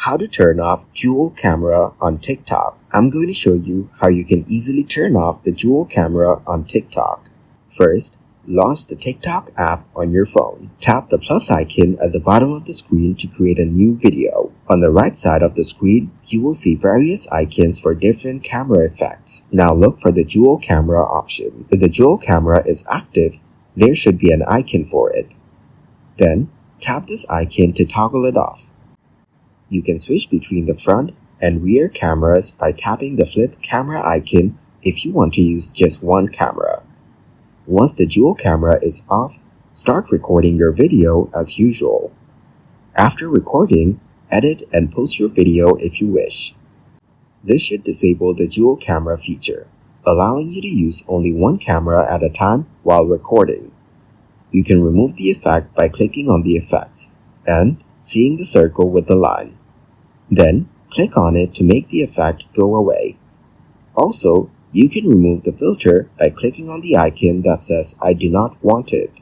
How to turn off dual camera on TikTok. I'm going to show you how you can easily turn off the dual camera on TikTok. First, launch the TikTok app on your phone. Tap the plus icon at the bottom of the screen to create a new video. On the right side of the screen, you will see various icons for different camera effects. Now look for the dual camera option. If the dual camera is active, there should be an icon for it. Then, tap this icon to toggle it off. You can switch between the front and rear cameras by tapping the flip camera icon if you want to use just one camera. Once the dual camera is off, start recording your video as usual. After recording, edit and post your video if you wish. This should disable the dual camera feature, allowing you to use only one camera at a time while recording. You can remove the effect by clicking on the effects and seeing the circle with the line. Then, click on it to make the effect go away. Also, you can remove the filter by clicking on the icon that says I do not want it.